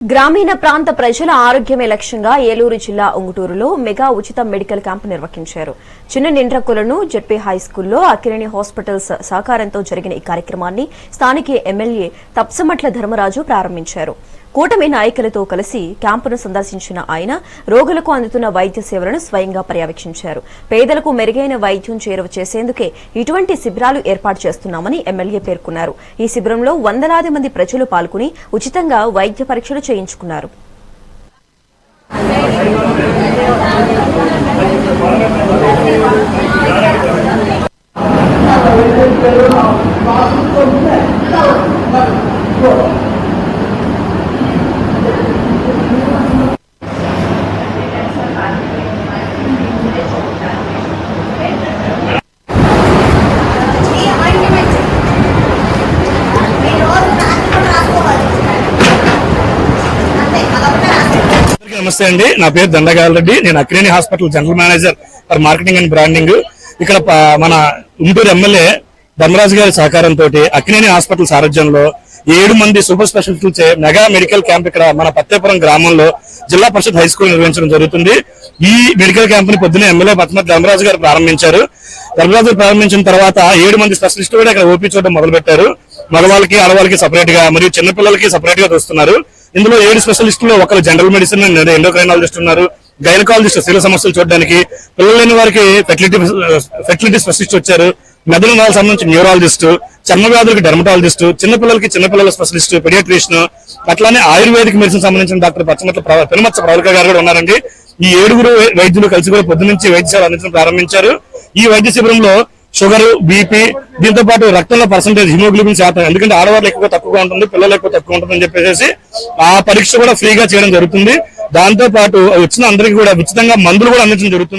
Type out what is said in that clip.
గ్రామీణ ప్రాంత ప్రజల ఆరోగ్యమే లక్ష్యంగా ఏలూరు జిల్లా ఉంగుటూరులో మెగా ఉచిత మెడికల్ క్యాంపు నిర్వహించారు. చిన్న నిండ్రకులను జెడ్పీ హైస్కూల్లో అక్కినేని హాస్పిటల్స్ సహకారంతో జరిగిన ఈ కార్యక్రమాన్ని స్థానిక ఎమ్మెల్యే తప్సమట్ల ధర్మరాజు ప్రారంభించారు. కూటమి నాయకులతో కలిసి క్యాంపును సందర్శించిన ఆయన రోగులకు అందుతున్న వైద్య సేవలను స్వయంగా పర్యవేక్షించారు. పేదలకు మెరుగైన వైద్యం చేరువ చేసేందుకే ఇటువంటి శిబిరాలు ఏర్పాటు చేస్తున్నామని ఎమ్మెల్యే పేర్కొన్నారు. ఈ శిబిరంలో వందలాది మంది ప్రజలు పాల్గొని ఉచితంగా వైద్య పరీక్షలు చేయించుకున్నారు. నమస్తే అండి, నా పేరు దండగాల రెడ్డి. నేను Akkineni hospital general manager for marketing and branding. ఇక్కడ మన గుంటూరు ఎమ్మెల్యే ధర్మరాజు గారి సహకారంతో అక్కినేని హాస్పిటల్ సారథ్యంలో 7 మంది super speciality mega medical camp ఇక్కడ మన పత్తేపురం గ్రామంలో జిల్లా పరిషత్ హై స్కూల్ నిర్వహించడం జరుగుతుంది. ఈ మెడికల్ క్యాంప్ ని పొద్దున ఎమ్మెల్యే పద్మనాభ ధర్మరాజు గారు ప్రారంభించారు. ధర్మరాజు ప్రారంభించిన తర్వాత 7 మంది స్పెషలిస్టులు కూడా ఇక్కడ ఓపీ చూడడం మొదలు పెట్టారు. మగవాళ్ళకి ఆడవాళ్ళకి సపరేట్ గా మరియు చిన్నపిల్లలకి సపరేట్ గా చూస్తున్నారు. ఇందులో 7 స్పెషలిస్టులు ఒకరు జనరల్ మెడిసిన్ ఎండోక్రైనాలజిస్ట్ ఉన్నారు, గైనకాలజిస్ట్ శరీర సమస్యలు చూడడానికి, పిల్లలు లేని వారికి ఫెర్టిలిటీ స్పెషలిస్ట్ వచ్చారు, మెదడు నరాలకు సంబంధించి న్యూరాలజిస్ట్, చర్మ వ్యాధులకి డెర్మటాలజిస్ట్, చిన్నపిల్లల స్పెషలిస్ట్, పెడియాట్రిషియన్, అట్లానే ఆయుర్వేదిక్ మెడిసిన్ సంబంధించిన డాక్టర్ పెనుమచ్చ ప్రవళిక గారు కూడా ఉన్నారండి. ఈ 7 వైద్యులు కలిసి కూడా పొద్దు నుంచి వైద్య సేవలు అందించడం ప్రారంభించారు. ఈ వైద్య శిబిరంలో షుగర్, బీపీ, దీంతో పాటు రక్తంలో పర్సెంటేజ్ హిమోగ్లోబిన్ శాతం, ఎందుకంటే ఆడవాళ్ళు ఎక్కువ తక్కువగా ఉంటుంది, పిల్లలు ఎక్కువ తక్కువ ఉంటుంది అని చెప్పేసి ఆ పరీక్ష కూడా ఫ్రీగా చేయడం జరుగుతుంది. దాంతో పాటు వచ్చిన అందరికీ కూడా ఉచితంగా మందులు కూడా అందించడం జరుగుతుంది.